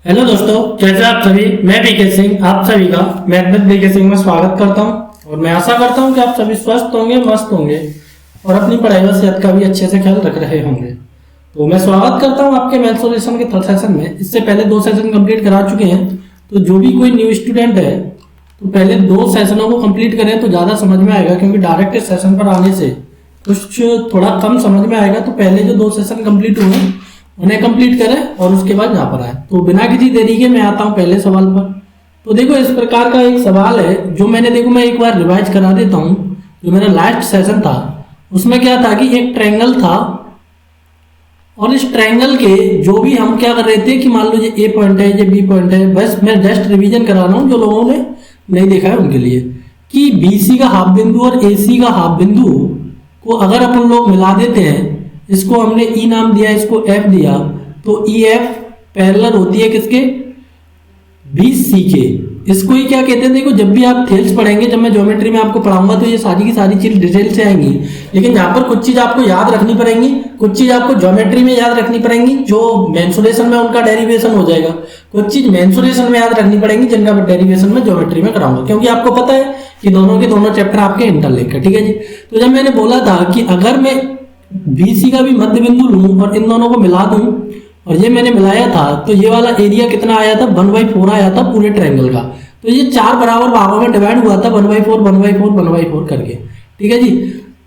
Hello दोस्तों, कैसे आप सभी। मैं बीके सिंह आप सभी का मैथमेट बीके सिंह में स्वागत करता हूं और मैं आशा करता हूं कि आप सभी स्वस्थ होंगे, मस्त होंगे और अपनी पढ़ाई व सेहत का भी अच्छे से ख्याल रख रहे होंगे। तो मैं स्वागत करता हूं आपके मैथ सॉल्यूशन के थर्ड सेशन में। इससे पहले 2 सेशन कंप्लीट करा चुके हैं, तो जो भी कोई न्यू स्टूडेंट है तो पहले 2 सेशनों को कंप्लीट करें तो ज़्यादा समझ में आएगा, क्योंकि डायरेक्ट सेशन पर आने से कुछ थोड़ा कम समझ में आएगा। तो पहले जो 2 सेशन कंप्लीट हुए उन्हें कंप्लीट करें और उसके बाद यहाँ पर आए। तो बिना किसी देरी के मैं आता हूँ पहले सवाल पर। तो देखो, इस प्रकार का एक सवाल है जो मैं एक बार रिवाइज करा देता हूँ। जो मेरा लास्ट सेशन था उसमें क्या था कि एक ट्रायंगल था और इस ट्रायंगल के जो भी हम क्या कर रहे थे कि मान लो ये ए पॉइंट है, ये बी पॉइंट है। बस मैं जस्ट रिवीजन करा रहा हूँ जो लोगों ने नहीं देखा है उनके लिए, कि बीसी का हाफ बिंदु और एसी का हाफ बिंदु को अगर अपन लोग मिला देते हैं, इसको हमने ई नाम दिया, इसको एफ दिया, तो ई एफ पैरेलल होती है किसके, बी सी के। इसको ही क्या कहते हैं, देखो जब भी आप थेल्स पढ़ेंगे, जब मैं ज्योमेट्री में आपको पढ़ाऊंगा तो ये सारी की सारी चीज डिटेल से आएंगी, लेकिन यहाँ पर कुछ चीज आपको याद रखनी पड़ेंगी, कुछ चीज आपको ज्योमेट्री में याद रखनी पड़ेंगी, जो मेंसुरेशन में उनका डेरिवेशन हो जाएगा। कुछ चीज मेंसुरेशन में याद रखनी पड़ेंगी जिनका डेरिवेशन में ज्योमेट्री में कराऊंगा, क्योंकि आपको पता है कि दोनों के दोनों चैप्टर आपके इंटरलिंक है। ठीक है जी। तो जब मैंने बोला था कि अगर मैं बीसी का भी मध्य बिंदु लूं और इन दोनों को मिला दूं, और ये मैंने मिलाया था, तो ये वाला एरिया कितना आया था, 1/4 आया था पूरे ट्रायंगल का। तो ये 4 बराबर भागों में डिवाइड हुआ था 1/4 1/4 1/4 करके। ठीक है जी।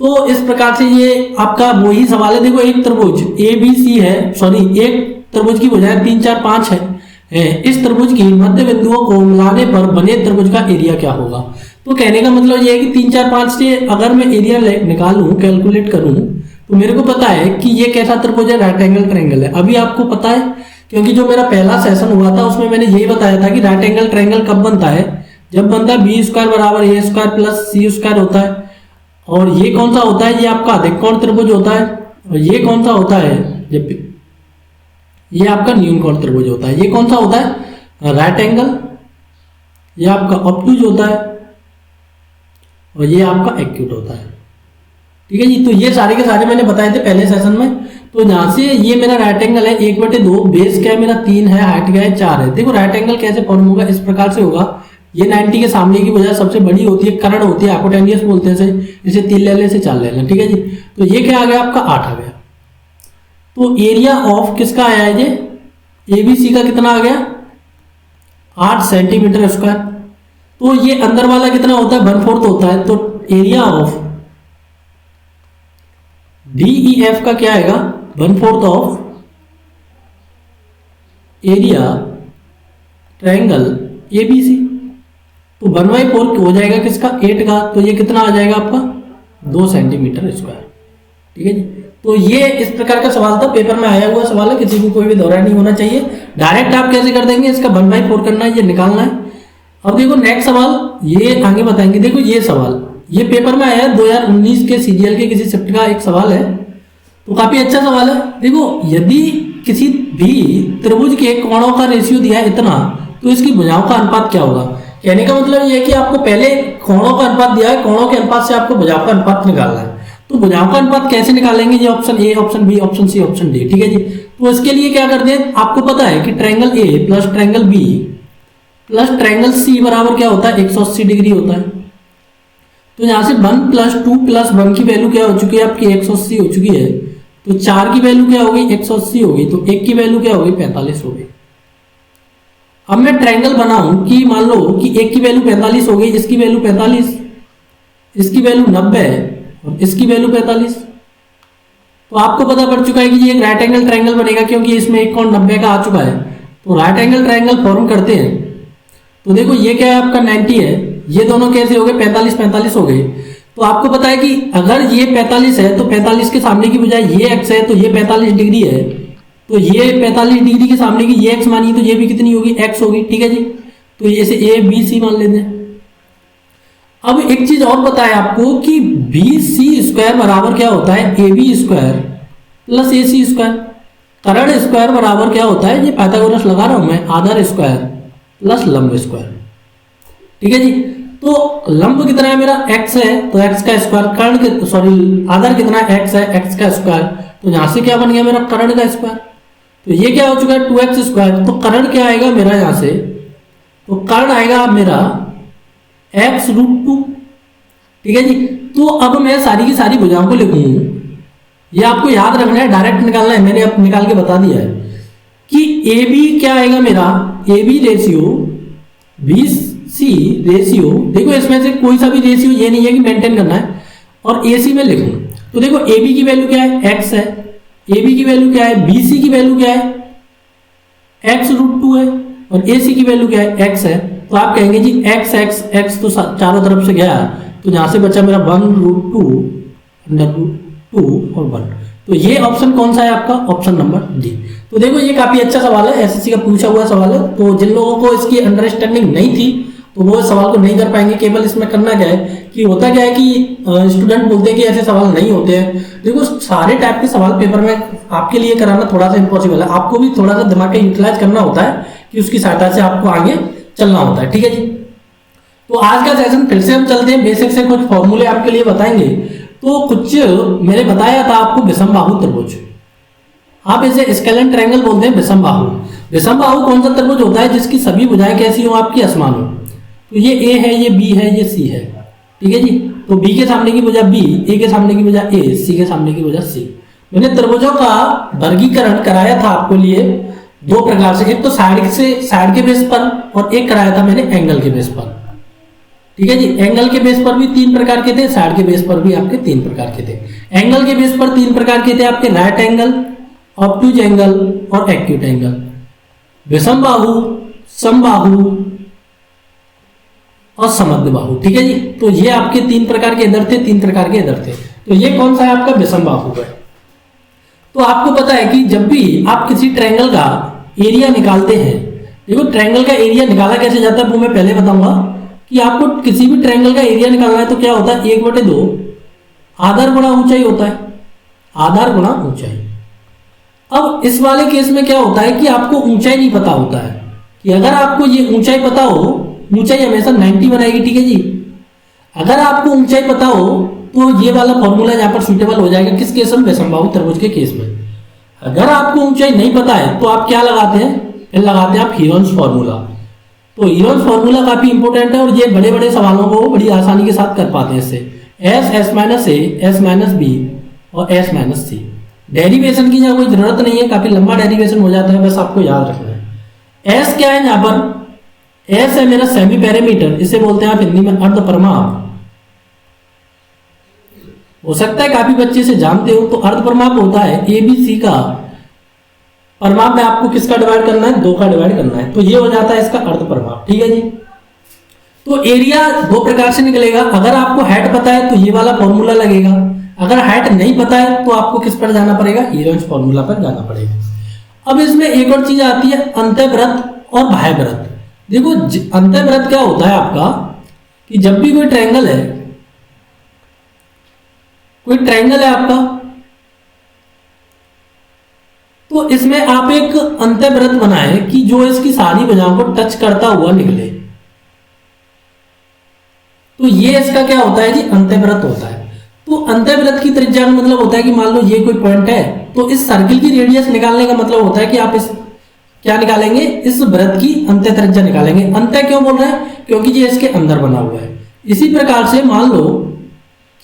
तो इस प्रकार से ये आपका वही सवाल है। देखो, एक त्रिभुज ए बी सी है, सॉरी एक त्रिभुज की बजाय 3 4 5 है। इस त्रिभुज की मध्य बिंदुओं को मिलाने पर बने त्रिभुज का एरिया क्या होगा। तो कहने का मतलब ये है कि 3 4 5 से अगर मैं एरिया निकालूं, कैलकुलेट करूं, तो मेरे को पता है कि ये कैसा त्रिभुज है, राइट एंगल ट्रायंगल है। अभी आपको पता है, क्योंकि जो मेरा पहला सेशन हुआ था उसमें मैंने यही बताया था कि राइट एंगल ट्रायंगल कब बनता है, जब बनता है बी स्क्वायर बराबर ए स्क्वायर प्लस सी स्क्वायर होता है। और ये कौन सा होता है, ये आपका अधिक कोण त्रिभुज होता है। और ये कौन सा होता है, जब ये आपका न्यून कोण त्रिभुज होता है। ये कौन सा होता है, राइट एंगल। ये आपका ऑब्टूज होता है और ये आपका एक्यूट होता है। ठीक है जी। तो ये सारे के सारे मैंने बताए थे पहले सेशन में। तो यहाँ से ये मेरा राइट एंगल है 1/2, बेस क्या है मेरा 3 है, हाइट क्या है 4 है। देखो राइट एंगल कैसे फॉर्म होगा, इस प्रकार से होगा। ये 90 के सामने की बजाय सबसे बड़ी होती है, कर्ण होती है, हाइपोटेन्यूस बोलते हैं इसे 3 ले लें, इसे 4 ले लें। ठीक है जी। तो ये क्या आ गया आपका 8 आ गया। तो एरिया ऑफ किसका आया है, ये एबीसी का कितना आ गया 8 सेंटीमीटर स्क्वायर। तो ये अंदर वाला कितना होता है, 1/4 होता है। तो एरिया ऑफ DEF का क्या आएगा, 1/4 ऑफ एरिया ट्रायंगल ABC। तो 1/4 हो जाएगा किसका, 8 का। तो ये कितना आ जाएगा आपका 2 सेंटीमीटर स्क्वायर। ठीक है जी। तो ये इस प्रकार का सवाल था, पेपर में आया हुआ सवाल है, किसी को कोई भी दौरा नहीं होना चाहिए। डायरेक्ट आप कैसे कर देंगे, इसका 1/4 करना है, ये निकालना है। अब देखो नेक्स्ट सवाल, ये आगे बताएंगे। देखो ये सवाल ये पेपर में आया है 2019 के सीजीएल के किसी शिफ्ट का एक सवाल है, तो काफी अच्छा सवाल है। देखो, यदि किसी भी त्रिभुज के कोणों का रेशियो दिया है इतना, तो इसकी भुजाओं का अनुपात क्या होगा। कहने का मतलब ये है कि आपको पहले कोणों का अनुपात दिया है, कोणों के अनुपात से आपको भुजाओं का अनुपात निकालना है। तो भुजाओं का अनुपात कैसे निकालेंगे, ये option A, option B, option C, option D. ठीक है जी। तो इसके लिए क्या करते हैं, आपको पता है कि triangle A plus triangle B plus triangle C बराबर क्या होता है, 180 डिग्री होता है। तो यहां से 1 + 2 + 1 की वैल्यू क्या हो चुकी है आपकी, 180 हो चुकी है। तो 4 की वैल्यू क्या होगी, 180 होगी। तो 1 की वैल्यू क्या होगी, 45 होगी। अब मैं ट्रायंगल बनाऊं कि मान लो कि 1 की वैल्यू 45 हो गई, इसकी वैल्यू 45, इसकी वैल्यू 90 और इसकी वैल्यू 45। तो आपको पता पड़ चुका है कि ये एक राइट एंगल ट्रायंगल बनेगा, क्योंकि इसमें एक कोण 90 का आ चुका है। तो राइट एंगल ट्रायंगल फॉर्म करते हैं। तो देखो ये क्या है आपका 90 है, ये दोनों कैसे हो गए, 45 45 हो गए। तो आपको पता है कि अगर ये 45 है तो 45 के सामने की बजाय ये x है, तो ये 45 डिग्री है। तो ये 45 डिग्री के सामने की ये x मानिए, तो ये भी कितनी होगी, x होगी। ठीक है जी। तो ये से ए बी सी मान लेते हैं। अब एक चीज और पता है आपको कि बी सी स्क्वायर बराबर क्या होता है, A B square plus A C square. कर्ण स्क्वायर बराबर क्या होता है, ये पाइथागोरस लगा रहा हूं मैं, आधार स्क्वायर प्लस लंब स्क्वायर। ठीक है जी। तो लंब कितना है मेरा x है, तो x का स्क्वायर, कर्ण के सॉरी आधार कितना x है, x का स्क्वायर। तो यहां से क्या बन गया मेरा कर्ण का स्क्वायर। तो ये क्या हो चुका है 2x स्क्वायर। तो कर्ण क्या आएगा मेरा यहां से, तो कर्ण आएगा मेरा x√2। ठीक है जी। तो अब मैं सारी की सारी भुजाओं को लिखूं, ये आपको याद रखना है, डायरेक्ट निकालना है, मैंने अब निकाल के बता दिया है कि ए बी क्या आएगा मेरा, A B ratio B C ratio, देखो इसमें से कोई सा भी रेशियो ये नहीं है कि मेंटेन करना है, और ए सी में लिखूं। तो देखो ए बी की वैल्यू क्या है, एक्स है, ए बी की वैल्यू क्या है, बी सी की वैल्यू क्या है, x√2 है, और ए सी की वैल्यू क्या है, x है। तो आप कहेंगे जी x x x तो चारों तरफ से गया, तो यहां से बचा मेरा 1√2 √2 और 1। तो ये ऑप्शन कौन सा है आपका, ऑप्शन नंबर डी। तो देखो ये काफी अच्छा सवाल है, एसएससी का पूछा हुआ सवाल है। तो जिन लोगों को इसकी अंडरस्टैंडिंग नहीं थी तो वो इस सवाल को नहीं कर पाएंगे। केवल इसमें करना क्या है कि होता क्या है कि स्टूडेंट बोलते हैं कि ऐसे सवाल नहीं होते हैं। देखो सारे टाइप के सवाल पेपर में आपके लिए कराना थोड़ा सा इम्पॉसिबल है, आपको भी थोड़ा सा दिमाग का यूटिलाइज करना होता है कि उसकी सहायता से आपको आगे चलना होता है। ठीक है जी। तो आज का सेशन फिर से हम चलते हैं, बेसिक से कुछ फॉर्मूले आपके लिए बताएंगे। तो कुछ मैंने बताया था आपको विषम बाहु त्रिभुज, आप इसे स्केलेन ट्रायंगल बोलते हैं विषम बाहु। विषम बाहु कौन सा त्रिभुज होता है जिसकी सभी भुजाएं कैसी हो, आपकी असमान हो। तो ये ए है, ये बी है, ये सी है। ठीक है जी। तो बी के सामने की भुजा बी, ए के सामने की भुजा ए, सी के सामने की भुजा सी। मैंने त्रिभुजों का वर्गीकरण कराया था आपको लिए दो प्रकार से, एक तो साइड के बेस पर, और एक कराया था मैंने एंगल के बेस पर। ठीक है जी। एंगल के बेस पर भी 3 प्रकार के थे, साइड के बेस पर भी आपके 3 प्रकार के थे। एंगल के बेस पर 3 प्रकार के थे आपके, राइट एंगल, ऑब्टूज एंगल और एक्यूट एंगल। विषम बाहु, समबाहु और समद्विबाहु। ठीक है जी। तो ये आपके 3 प्रकार के इधर थे, 3 प्रकार के इधर थे। तो ये कौन सा है आपका विषम बाहु है। तो आपको पता है कि जब भी आप किसी ट्रायंगल का एरिया निकालते हैं, देखो ट्रायंगल का एरिया निकाला कैसे जाता है वो मैं पहले बताऊंगा कि आपको किसी भी ट्रायंगल का एरिया निकालना है तो क्या होता है 1/2 आधार गुणा ऊंचाई होता है, आधार गुणा ऊंचाई। अब इस वाले केस में क्या होता है कि आपको ऊंचाई नहीं पता होता है, कि अगर आपको ये ऊंचाई पता हो, ऊंचाई हमेशा 90 बनाएगी। ठीक है जी। अगर आपको ऊंचाई पता हो तो ये वाला फॉर्मूला यहाँ पर सुटेबल हो जाएगा, किस केस में, विषम बाहु त्रिभुज के केस में। अगर आपको ऊंचाई नहीं पता है तो आप क्या लगाते हैं, फिर लगाते हैं आप हीरोन्स फॉर्मूला। तो हीरोन्स फॉर्मूला काफी इंपॉर्टेंट है और ये बड़े बड़े सवालों को बड़ी आसानी के साथ कर पाते हैं इससे। एस, एस माइनस ए, एस माइनस बी और एस माइनस सी। डेरिवेशन की कोई जरूरत नहीं है, काफी लंबा डेरिवेशन हो जाता है, बस आपको याद रखना है। एस क्या है यहाँ पर, एस है मेरा सेमी पैरामीटर, इसे बोलते हैं आप हिंदी में अर्ध परिमाप। हो सकता है काफी बच्चे से जानते हो। तो अर्ध परिमाप होता है ए बी सी का परिमाप में आपको किसका डिवाइड करना है, 2 का डिवाइड करना है। तो ये हो जाता है इसका अर्ध परिमाप। ठीक है जी। तो एरिया 2 प्रकार से निकलेगा। अगर आपको हाइट पता है तो ये वाला फॉर्मूला लगेगा, अगर हाइट नहीं पता है तो आपको किस पर जाना पड़ेगा, हीरोन्स फॉर्मूला पर जाना पड़ेगा। अब इसमें एक और चीज आती है अंतःवृत्त और बाह्यवृत्त। देखो अंतःवृत्त क्या होता है आपका कि जब भी कोई ट्रायंगल है, कोई ट्रायंगल है आपका, तो इसमें आप एक अंतःवृत्त बनाए कि जो इसकी सारी भुजाओं को टच करता हुआ निकले। तो ये इसका क्या होता है जी, अंतःवृत्त होता है। तो अंतःवृत्त की त्रिज्या का मतलब होता है कि मान लो ये कोई पॉइंट है, तो इस सर्किल की रेडियस निकालने का मतलब होता है कि आप इस क्या निकालेंगे, इस वृत्त की अंत्य त्रिज्या निकालेंगे। अंत्य क्यों बोल रहे हैं, क्योंकि ये इसके अंदर बना हुआ है। इसी प्रकार से मान लो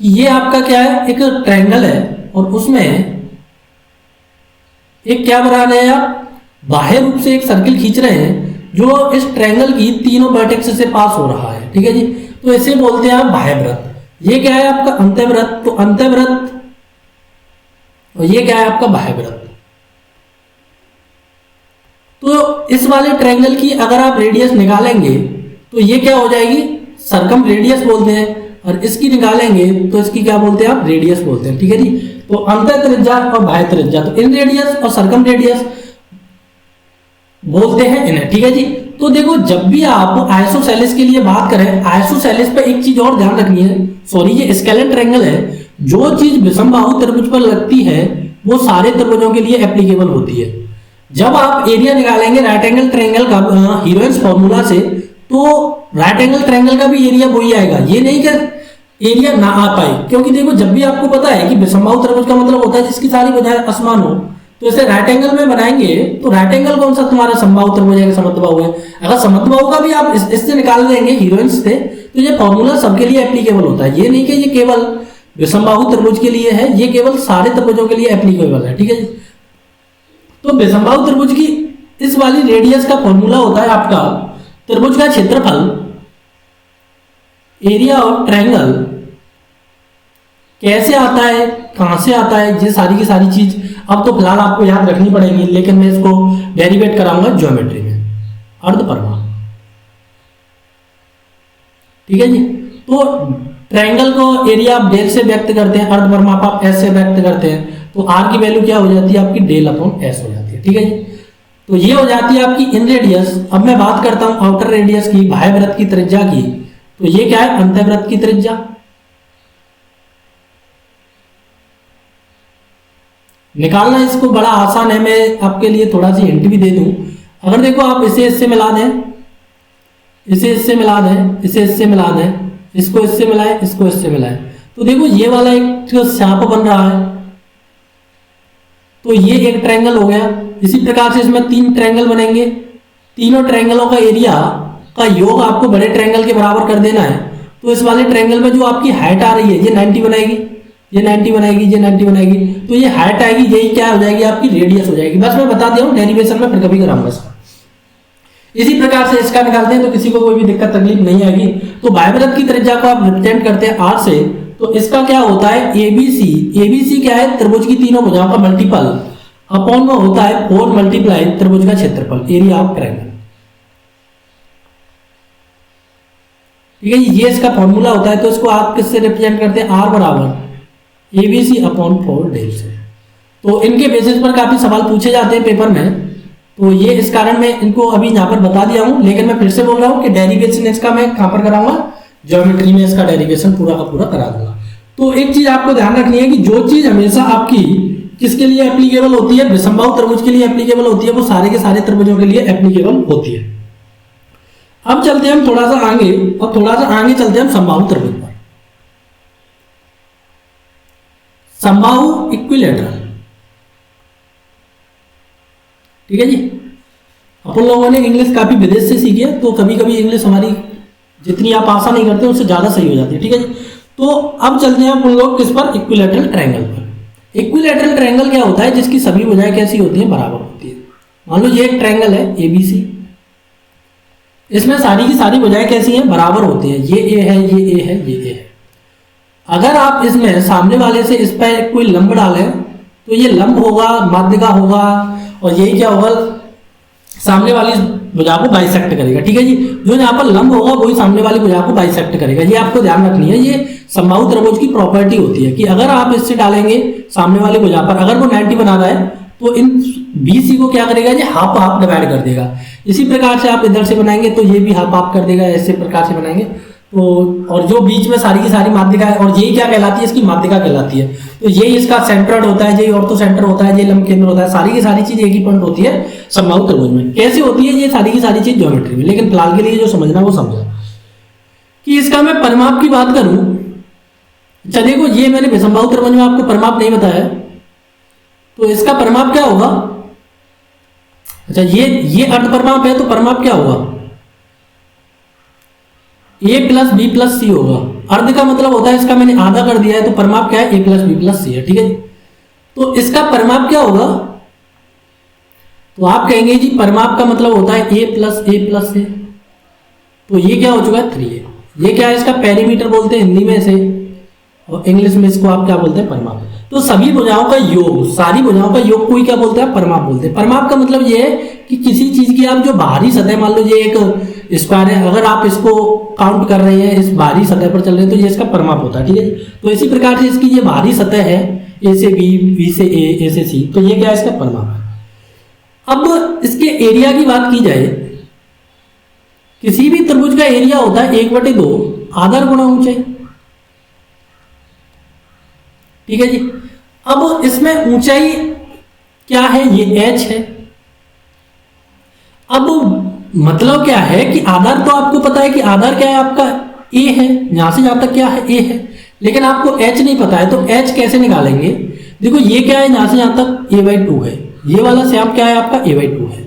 कि ये आपका क्या है, एक ट्रायंगल है और उसमें एक क्या बना रहे हैं आप, बाह्य रूप से एक सर्किल खींच रहे हैं जो इस ट्रायंगल की तीनों वर्टेक्स से पास हो रहा है। ठीक है जी। तो इसे बोलते हैं आप बाह्यवृत्त। ये क्या है आपका अंतःवृत्त, तो अंतःवृत्त, और ये क्या है आपका बाह्यवृत्त। तो इस वाले ट्रायंगल की अगर आप रेडियस निकालेंगे तो ये क्या हो जाएगी, सरकम रेडियस बोलते हैं, और इसकी निकालेंगे तो इसकी क्या बोलते हैं आप, रेडियस बोलते हैं। ठीक है जी। तो अंतः त्रिज्या और बाह्य त्रिज्या, तो इन रेडियस और सरकम रेडियस बोलते हैं इन्हें। ठीक है जी। तो देखो जब भी आप आइसोसेलेस के लिए बात करें, आइसोसेलेस पे एक चीज और ध्यान रखनी है, सॉरी ये स्केलेन ट्रायंगल है, जो चीज विषम बाहु त्रिभुज पर लगती है वो सारे त्रिभुजों के लिए एप्लीकेबल होती है। जब आप एरिया निकालेंगे राइट एंगल ट्रायंगल का हीरोन्स फॉर्मूला से, तो राइट एंगल ट्रायंगल का भी एरिया वही आएगा, ये नहीं कि एरिया ना आ पाए। क्योंकि देखो जब भी आपको पता है कि विषम बाहु त्रिभुज का मतलब होता है जिसकी सारी भुजाएं असमान हो, तो इसे राइट एंगल में बनाएंगे तो राइट एंगल कौन सा तुम्हारा समबाहु त्रिभुज है, समद्विबाहु है। अगर समद्विबाहु का भी आप इससे निकाल देंगे हीरोइंस से, तो ये फॉर्मूला सबके लिए एप्लीकेबल होता है। ये नहीं कि ये केवल विषमबाहु त्रिभुज के लिए है, ये केवल सारे त्रिभुजों के लिए एप्लीकेबल है, ठीक है जी। तो विषमबाहु त्रिभुज की इस वाली रेडियस का फॉर्मूला होता है आपका त्रिभुज का क्षेत्रफल, एरिया ऑफ ट्रायंगल, कैसे आता है, कहां से आता है, ये सारी की सारी चीज अब तो फिलहाल आपको याद रखनी पड़ेगी, लेकिन मैं इसको डेरिवेट कराऊंगा ज्योमेट्री में, अर्धपरिमाप, ठीक है जी। तो ट्रायंगल को एरिया आप डेल से व्यक्त करते हैं, अर्धपरिमाप आप एस से व्यक्त करते हैं, तो आर की वैल्यू क्या हो जाती है आपकी, डेल अपॉन एस हो जाती है, ठीक है जी। तो ये हो जाती है आपकी इन रेडियस। अब मैं बात करता हूं आउटर रेडियस की, बाह्य वृत्त की त्रिज्या की, तो ये क्या है, अंतःवृत्त की त्रिज्या। निकालना इसको बड़ा आसान है, मैं आपके लिए थोड़ा सी हिंट भी दे दूं। अगर देखो आप इसे इससे मिला दें, इसे इससे मिला दें, इसे इससे मिला दें, इसको इससे मिलाएं, इसको इससे मिलाएं, तो देखो ये वाला एक सांप बन रहा है, तो ये एक ट्रायंगल हो गया। इसी प्रकार से इसमें 3 ट्रायंगल बनेंगे, तीनों ट्रायंगलों का एरिया का योग आपको बड़े ट्रायंगल के बराबर कर देना है। तो इस वाले ट्रायंगल में जो आपकी हाइट आ रही है ये 90 बनाएगी, ये 90 बनाएगी, ये 90 बनाएगी, तो ये हाइट आएगी, यही क्या हो जाएगी आपकी रेडियस हो जाएगी। बस मैं बता दिया हूँ, डेरिवेशन में फिर कभी कराऊंगा इसका। इसी प्रकार से इसका निकालते हैं तो किसी को कोई भी दिक्कत तकलीफ नहीं आएगी। तो बाह्यवृत्त की त्रिज्या को आप रिप्रेजेंट करते हैं आर से, तो इसका क्या होता है एबीसी। एबीसी क्या है, त्रिभुज की तीनों भुजाओं का मल्टीपल, अपॉन में होता है 4 मल्टीप्लाई त्रिभुज का क्षेत्रफल, एरिया ऑफ ट्रायंगल, ठीक है। ये इसका फॉर्मूला होता है। तो इसको आप किससे रिप्रेजेंट करते हैं, आर बराबर एबीसी अपॉन 4 डेल से। तो इनके बेसिस पर काफी सवाल पूछे जाते हैं पेपर में, तो ये इस कारण मैं इनको अभी यहाँ पर बता दिया हूं, लेकिन मैं फिर से बोल रहा हूं कि डेरिवेशन इसका मैं कहां पर कराऊंगा, ज्योमेट्री में इसका डेरिवेशन पूरा का पूरा करा दूंगा। तो एक चीज आपको ध्यान रखनी है कि जो चीज हमेशा आपकी किसके लिए एप्लीकेबल होती है, विषमबाहु त्रिभुज के लिए एप्लीकेबल होती है, वो सारे के सारे त्रिभुजों के लिए एप्लीकेबल होती है। अब चलते हैं हम थोड़ा सा आगे, और थोड़ा सा आगे चलते हैं हम समबाहु त्रिभुज पर। समबाहु इक्विलैटरल, ठीक है जी। अपन लोगों ने इंग्लिश काफी विदेश से सीखी है, तो कभी कभी इंग्लिश हमारी जितनी आप आशा नहीं करते उससे ज्यादा सही हो जाती है, ठीक है जी। तो अब चलते हैं अपन लोग किस पर, इक्विलैटरल ट्रायंगल पर। इक्विलैटरल ट्रायंगल क्या होता है, जिसकी सभी भुजाएं कैसी होती हैं, बराबर होती है। मान लो ये एक ट्रायंगल है एबीसी, इसमें सारी की सारी भुजाएं कैसी हैं, बराबर होती हैं। ये ए है, ये ए है, ये ए है। अगर आप इसमें सामने वाले से इस पर कोई लंब डालें तो ये लंब होगा, माध्यिका होगा, और यही क्या होगा, सामने वाली भुजा को बाइसेक्ट करेगा, ठीक है जी। जो यहाँ पर लंब होगा वही सामने वाली भुजा को बाइसेक्ट करेगा। ये आपको ध्यान रखनी है, ये समबाहु त्रिभुज की प्रॉपर्टी होती है कि अगर आप इससे डालेंगे सामने वाली भुजा पर, अगर वो 90 बना रहा है तो इन बीसी को क्या करेगा, ये हाफ हाफ डिवाइड कर देगा। इसी प्रकार से आप इधर से बनाएंगे तो ये भी हाफ हाफ कर देगा, ऐसे प्रकार से बनाएंगे तो। और जो बीच में सारी की सारी माध्यिका है, और यही क्या कहलाती है, इसकी माध्यिका कहलाती है। तो यही इसका सेंट्रोइड होता है, यही ऑर्थो सेंटर होता है, ये लंब केंद्र होता है। सारी की सारी चीज एक ही पॉइंट होती है समबाहु त्रिभुज में। कैसे होती है ये सारी की सारी चीज ज्योमेट्री में, लेकिन फिलहाल के लिए जो समझना वो समझा। कि इसका मैं परिमाप की बात करूं, चलिए को ये मैंने समबाहु त्रिभुज में आपको परिमाप नहीं बताया, तो इसका परिमाप क्या होगा। अच्छा ये अर्धपरिमाप है, तो परिमाप क्या होगा, a प्लस बी प्लस सी होगा। अर्ध का मतलब होता है, इसका मैंने आधा कर दिया है, तो परिमाप क्या है, a प्लस बी प्लस सी है, ठीक है। तो इसका परिमाप क्या होगा, तो आप कहेंगे जी परिमाप का मतलब होता है a प्लस ए, तो ये क्या हो चुका है 3a। ये क्या है, इसका पेरीमीटर बोलते हैं हिंदी में इसे, और इंग्लिश में इसको आप क्या बोलते हैं, परिमाप। तो सभी भुजाओं का योग, सारी भुजाओं का योग कोई क्या बोलता है, परिमाप बोलते हैं। परिमाप का मतलब ये है कि किसी चीज की आप जो बाहरी सतह, मान लो ये एक स्क्वायर है, अगर आप इसको काउंट कर रहे हैं, इस बाहरी सतह पर चल रहे हैं, तो ये इसका परिमाप होता है, ठीक है। तो इसी प्रकार से इसकी ये बाहरी सतह है, ए से बी, बी से ए से सी, तो ये क्या है, इसका परिमाप है। अब इसके एरिया की बात की जाए, किसी भी त्रिभुज का एरिया होता है 1/2 आधार गुणा ऊंचाई, ठीक है जी। अब इसमें ऊंचाई क्या है, ये h है। अब मतलब क्या है कि आधार तो आपको पता है कि आधार क्या है आपका a है, यहां से जहां तक क्या है a है, लेकिन आपको h नहीं पता है, तो h कैसे निकालेंगे। देखो ये क्या है, यहां से यहां तक a/2 है, ये वाला श्याम क्या है आपका a/2 है।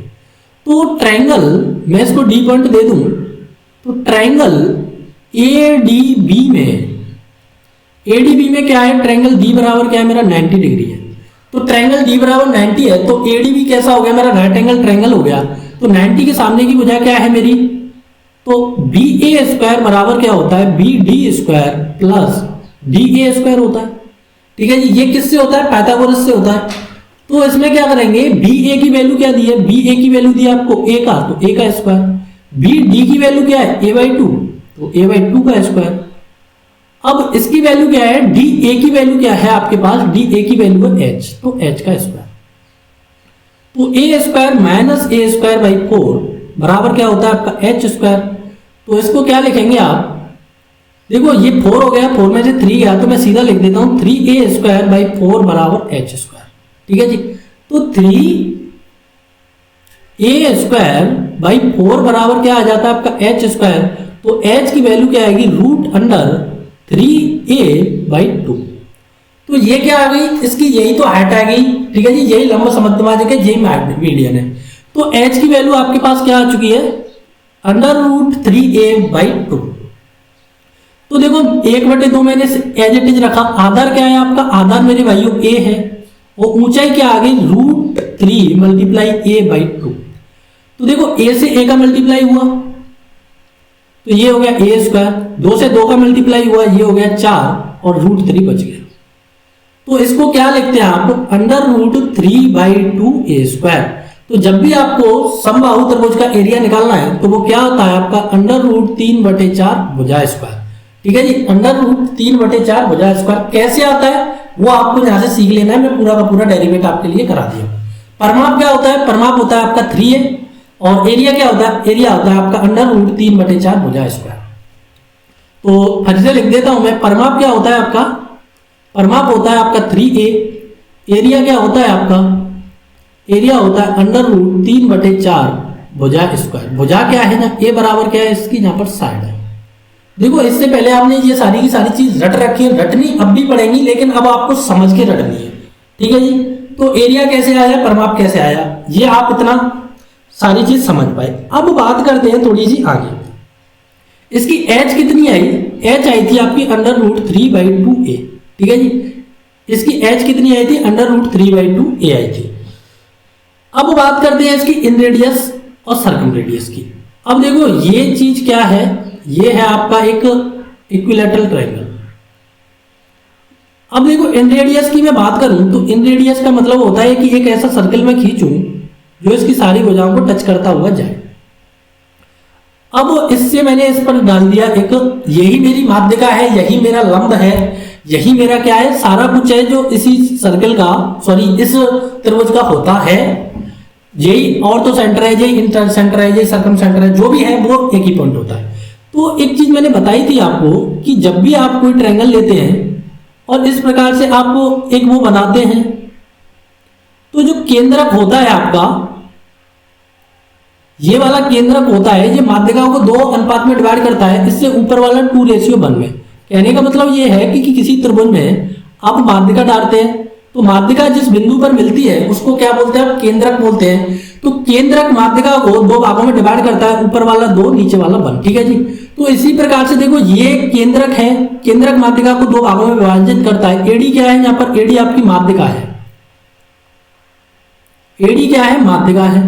तो ट्रायंगल, मैं इसको डी पॉइंट दे दूं, तो ट्रायंगल एडीबी में क्या है, ट्रायंगल डी बराबर क्या है मेरा 90 डिग्री है। तो ट्रायंगल डी बराबर 90 है, तो एडीबी कैसा हो गया मेरा, राइट एंगल ट्रायंगल हो गया। तो 90 के सामने की भुजा क्या है मेरी, तो बी ए स्क्वायर बराबर क्या होता है, B D square plus D A square होता है। ठीक है जी, ये किससे होता है, पाइथागोरस से होता है। तो इसमें क्या करेंगे, बी ए की वैल्यू क्या दी है, बी ए की वैल्यू दी है आपको ए का, तो ए का स्क्वायर। बी डी की वैल्यू क्या है, a/2, तो a/2 का स्क्वायर। अब इसकी वैल्यू क्या है, डी ए की वैल्यू क्या है आपके पास, डी ए की वैल्यू है h, तो h का स्क्वायर। तो A square minus A square by 4 बराबर क्या होता है आपका h स्क्वायर। तो इसको क्या लिखेंगे आप, देखो ये 4 हो गया, 4 में से 3 गया, तो मैं सीधा लिख देता हूं 3a स्क्वायर बाई 4 बराबर h स्क्वायर। ठीक है जी, तो 3a स्क्वायर बाई 4 बराबर क्या आ जाता है आपका h स्क्वायर। तो h की वैल्यू क्या आएगी, रूट अंडर 3a बाई 2। तो ये क्या आ गई, इसकी यही तो हाइट आ गई। ठीक है जी, यही लंबा समद्विभाजक है, यही मीडियन है। तो h की वैल्यू आपके पास क्या आ चुकी है, अंडर रूट 3a बाई 2। तो देखो 1/2 मैंने एज इट इज रखा। आधार क्या है आपका, आधार मेरे भाइयों a है, और ऊंचाई क्या आ गई, रूट 3 मल्टीप्लाई a बाई 2। तो देखो a से a का मल्टीप्लाई हुआ, तो ये हो गया a स्क्वायर, 2 से 2 का मल्टीप्लाई हुआ, ये हो गया 4, और रूट 3 बच गया। तो इसको क्या लिखते हैं आप, अंडर रूट 3/2a स्क्वायर। तो जब भी आपको समबाहु त्रिभुज का एरिया निकालना है, तो वो क्या होता है आपका, अंडर रूट 3/4 भुजा स्क्वायर। ठीक है जी, अंडर रूट 3/4 भुजा स्क्वायर कैसे आता है वो आपको यहां से सीख लेना है। मैं पूरा का पूरा डेरिवेट आपके लिए करा दिया। परिमाप क्या होता है, परिमाप होता है आपका 3a, और एरिया क्या होता है, एरिया होता है आपका अंडर रूट 3/4 भुजा स्क्वायर। तो फिर से लिख देता हूं मैं, परिमाप क्या होता है आपका, परिमाप होता है आपका 3a, एरिया क्या होता है आपका, एरिया होता है अंडर रूट 3/4 भुजा स्क्वायर। भुजा क्या है ना, a बराबर क्या है इसकी, यहां पर साइड है। देखो इससे पहले आपने ये सारी की सारी चीज रट रखी है, रटनी अब भी पड़ेगी, लेकिन अब आपको समझ के रटनी है। ठीक है जी, तो एरिया कैसे आया, परिमाप कैसे आया, ये आप इतना सारी चीज समझ पाए। अब बात करते हैं थोड़ी सी आगे, इसकी h कितनी आई, h आई थी आपकी अंडर रूट 3/2a। ठीक है जी, इसकी h कितनी आई थी, अंडर रूट 3/2a आई थी। अब बात करते हैं इसकी इन रेडियस और सर्कम रेडियस की। अब देखो ये चीज क्या है, ये है आपका एक इक्विलैटरल ट्रायंगल। अब देखो इन रेडियस की मैं बात करूं, तो इन रेडियस का मतलब होता है कि एक ऐसा सर्कल मैं खींचूं जो इसकी सारी भुजाओं को टच करता हुआ जाए। अब इससे मैंने इस पर डाल दिया एक, यही मेरी माध्यिका है, यही मेरा लंब है, यही मेरा क्या है, सारा कुछ है जो इसी सर्कल का, सॉरी इस त्रिभुज का होता है। यही ऑर्थो सेंटर है, यही इंटर सेंटर है, यही सर्कम सेंटर है, जो भी है वो एक ही पॉइंट होता है। तो एक चीज मैंने बताई थी आपको कि जब भी आप कोई ट्रायंगल लेते हैं और इस प्रकार से आप एक वो बनाते हैं, तो जो केंद्रक होता है आपका, ये वाला केंद्रक होता है, ये माध्यिकाओं को 2 अनुपात में डिवाइड करता है, इससे ऊपर वाला 2:1 में। कहने का मतलब ये है कि किसी त्रिभुज में आप माध्यिका डालते हैं, तो माध्यिका जिस बिंदु पर मिलती है उसको क्या बोलते हैं, केंद्रक बोलते हैं। तो केंद्रक माध्यिका को 2 भागों में डिवाइड करता है, ऊपर वाला 2, नीचे वाला 1। ठीक है जी, तो इसी प्रकार से देखो ये केंद्रक है, केंद्रक माध्यिका को 2 भागों में विभाजित करता है। एडी क्या है, यहाँ पर एडी आपकी माध्यिका है, एडी क्या है, माध्यिका है।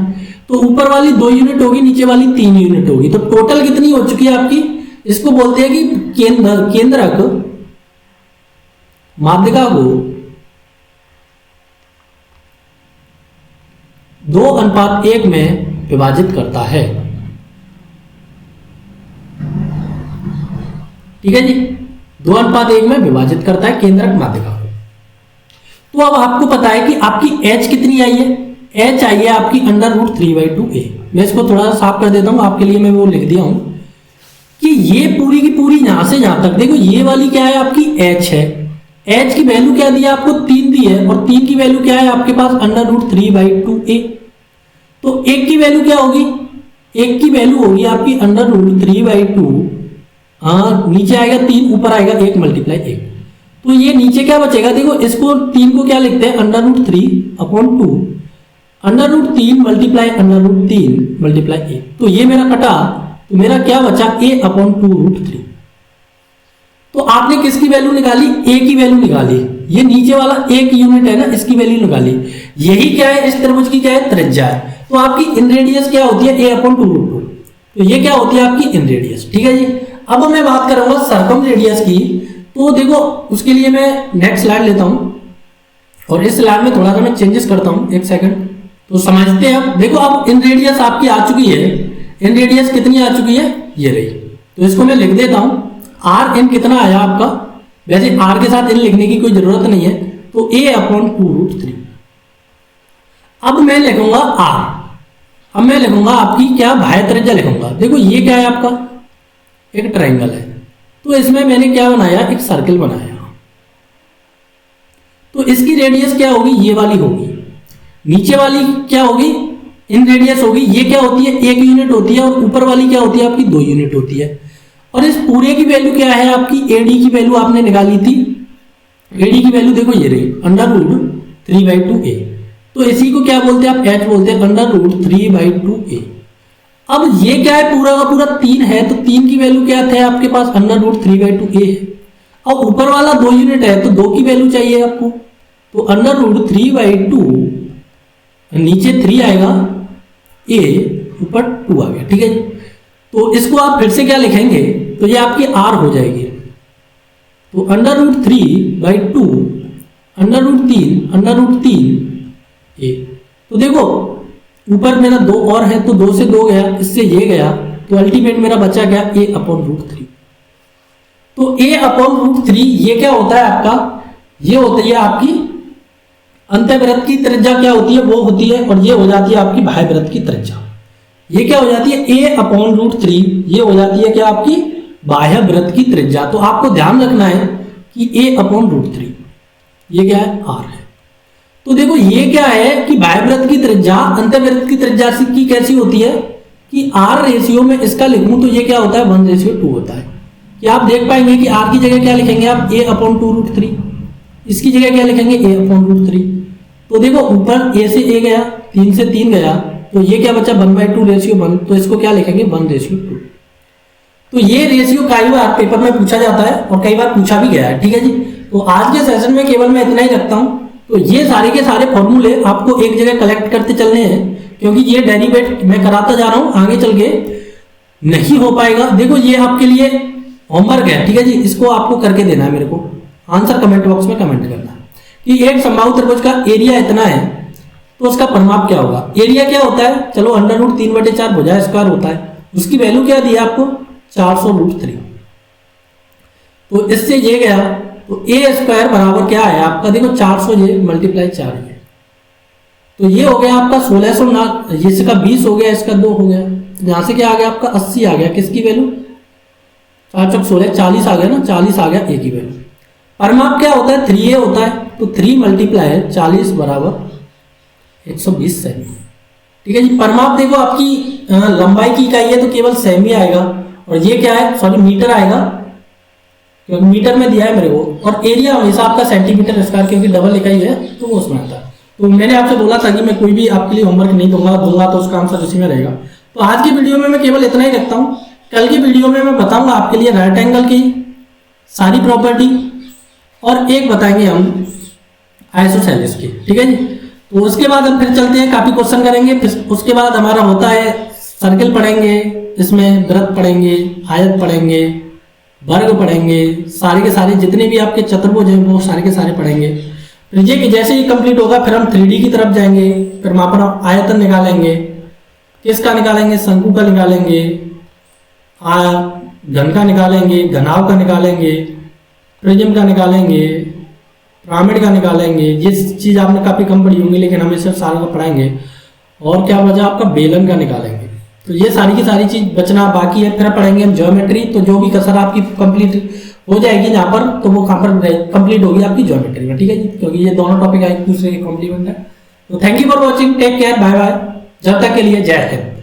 तो ऊपर वाली 2 यूनिट होगी, नीचे वाली 3 यूनिट होगी। तो टोटल कितनी हो चुकी है आपकी, इसको बोलते हैं कि केंद्रक माध्यिका को 2:1 में विभाजित करता है। ठीक है जी, 2:1 में विभाजित करता है केंद्रक माध्यिका को। तो अब आपको पता है कि आपकी h कितनी आई है, h आई है आपकी अंडर रूट 3/2a। मैं इसको थोड़ा सा साफ कर देता हूं आपके लिए, मैं वो लिख दिया हूं कि ये पूरी की पूरी यहां से यहां तक, देखो ये वाली क्या है आपकी h है, h की वैल्यू क्या दी है आपको, 3 दी है, और 3 की वैल्यू क्या है आपके पास, अंडर रूट 3/2a। तो 1 की वैल्यू क्या होगी, 1 की वैल्यू होगी आपकी अंडर रूट 3/2, नीचे आएगा 3, ऊपर आएगा 1 मल्टीप्लाई 1। तो ये नीचे क्या बचेगा, देखो इसको 3 को क्या लिखते हैं, अंडर रूट 3/2, √3 मल्टीप्लाई √3 मल्टीप्लाई ए, तो ये मेरा कटा, तो मेरा क्या बचा a/2√3। तो आपने किसकी वैल्यू निकाली, a की वैल्यू निकाली, ये नीचे वाला 1 यूनिट है ना, इसकी वैल्यू निकाली। यही क्या है, इस त्रिभुज की क्या है, त्रिज्या है। तो आपकी इन रेडियस क्या होती है, a/2√2, तो ये क्या होती है आपकी इन रेडियस। ठीक है जी। अब मैं बात करूंगा सर्कम रेडियस की, तो देखो उसके लिए मैं नेक्स्ट स्लाइड लेता हूं और इस स्लाइड में थोड़ा सा मैं चेंजेस करता हूं, एक सेकंड, तो समझते हैं। अब देखो अब इन रेडियस आपकी आ चुकी है, इन रेडियस कितनी आ चुकी है, ये रही। तो इसको मैं लिख देता हूं, आर इन कितना आया आपका, वैसे आर के साथ इन लिखने की कोई जरूरत नहीं है, तो a/2√3। अब मैं लिखूंगा आर, अब मैं लिखूंगा आपकी क्या, बाह्य त्रिज्या लिखूंगा। देखो ये क्या है आपका, एक ट्रायंगल है, तो इसमें मैंने क्या बनाया, एक सर्किल बनाया। तो इसकी रेडियस क्या होगी, ये वाली होगी, नीचे वाली क्या होगी, इन रेडियस होगी। ये क्या होती है, 1 यूनिट होती है, और ऊपर वाली क्या होती है आपकी 2 यूनिट होती है। और इस पूरे की वैल्यू क्या है आपकी, AD की वैल्यू आपने निकाली थी, AD की वैल्यू देखो ये रही, √3/2a। तो इसी को क्या बोलते हैं आप, h बोलते हैं, √3/2a। अब ये क्या है, पूरा का पूरा 3 है, तो 3 की वैल्यू क्या है आपके पास, √3/2a है। अब ऊपर वाला 2 यूनिट है, तो 2 की वैल्यू चाहिए आपको, तो √3/2, नीचे 3 आएगा, a ऊपर 2 आ गया। ठीक है जी। तो इसको आप फिर से क्या लिखेंगे, तो ये आपकी r हो जाएगी, तो √3/2 √3 a। तो देखो ऊपर मेरा 2 और है, तो 2 से 2 गया, इससे ये गया, तो अल्टीमेट मेरा बचा क्या, a/√3। तो a/√3 ये क्या होता है आपका, ये होती है आपकी अंतःवृत्त की त्रिज्या, क्या होती है वो होती है, और ये हो जाती है आपकी बाह्य वृत्त की त्रिज्या। ये क्या हो जाती है, a/√3, ये हो जाती है क्या आपकी बाह्य वृत्त की त्रिज्या। तो आपको ध्यान रखना है कि a/√3 ये क्या है, r है। तो देखो ये क्या है कि बाह्य वृत्त की त्रिज्या अंतःवृत्त की त्रिज्या की कैसी होती है कि r रेशियो में इसका लिखूं, तो ये क्या होता है 1:2 होता है। कि आप देख पाएंगे कि r की जगह क्या लिखेंगे आप, a/2√3, इसकी जगह क्या लिखेंगे, a/√3। तो देखो ऊपर a से a गया, 3 से 3 गया, तो ये क्या बचा 1/2:1, तो इसको क्या लिखेंगे 1:2। तो ये रेशियो कई बार पेपर में पूछा जाता है और कई बार पूछा भी गया है। ठीक है जी। तो आज के सेशन में केवल मैं इतना ही रखता हूं। तो ये सारे के सारे फॉर्मूले आपको एक जगह कलेक्ट करते चलने हैं, क्योंकि ये डेरिवेट मैं कराता जा रहा हूं, आगे चल के नहीं हो पाएगा। देखो ये आपके लिए होमवर्क है, ठीक है जी, इसको आपको करके देना है मेरे को, आंसर कमेंट बॉक्स में कमेंट करना कि एक समबाहु त्रिभुज का एरिया इतना है तो उसका परिमाप क्या होगा। एरिया क्या होता है, चलो √3/4 भुजा स्क्वायर होता है, उसकी वैल्यू क्या दी है आपको 400√3। तो इससे ये गया, तो a² बराबर क्या है आपका, देखो 400 ये मल्टीप्लाई 4 ये, तो ये हो गया आपका 1600, इसका 20 हो गया, इसका 2 हो गया, यहां से क्या आ गया आपका 80 आ गया, किसकी वैल्यू 4 × 16 40 आ गया ना, 40 आ गया a की वैल्यू। परिमाप क्या होता है 3a होता है, तो 3 मल्टीप्लाई 40 बराबर 120 सेमी। ठीक है जी। परिमाप देखो आपकी लंबाई की इकाई है तो केवल सेमी आएगा, और ये क्या है, सॉरी मीटर आएगा, क्योंकि मीटर में दिया है मेरे को, और एरिया हमेशा आपका सेंटीमीटर स्क्वायर, क्योंकि डबल इकाई है तो वो उसमें आता है। तो मैंने आपसे बोला था कि मैं कोई भी आपके लिए होमवर्क नहीं दूंगा तो उसका आंसर उसी में रहेगा। तो आज की वीडियो में मैं केवल इतना ही रखता हूँ। कल की वीडियो में मैं बताऊंगा आपके लिए राइट एंगल की सारी प्रॉपर्टी, और एक बताएंगे हम आइसोसेलेस की। ठीक है जी। तो उसके बाद हम फिर चलते हैं, काफी क्वेश्चन करेंगे, फिर उसके बाद हमारा होता है सर्किल पढ़ेंगे, इसमें वृत्त पढ़ेंगे, आयत पढ़ेंगे, वर्ग पढ़ेंगे, सारे के सारे जितने भी आपके चतुर्भुज हैं वो सारे के सारे पढ़ेंगे। फिर ये कि जैसे ही कंप्लीट होगा फिर हम 3D की तरफ जाएंगे, फिर वहां पर आयतन निकालेंगे, किसका निकालेंगे, शंकु का निकालेंगे, घन का निकालेंगे, घनाव का निकालेंगे, प्रिज्म का निकालेंगे, पिरामिड का निकालेंगे। ये चीज आपने काफी कम पढ़ी होंगी, लेकिन हम इसे सारे को पढ़ाएंगे। और क्या बचा आपका, बेलन का निकालेंगे। तो ये सारी की सारी चीज बचना बाकी है। फिर पढ़ेंगे हम ज्योमेट्री, तो जो भी कसर आपकी कंप्लीट हो जाएगी यहाँ पर, तो वो कहाँ पर कंप्लीट होगी आपकी ज्योमेट्री में। ठीक है जी, क्योंकि ये दोनों टॉपिक एक दूसरे के कॉम्प्लीमेंट है। तो thank you for watching, take care, bye bye, जब तक के लिए जय हिंद।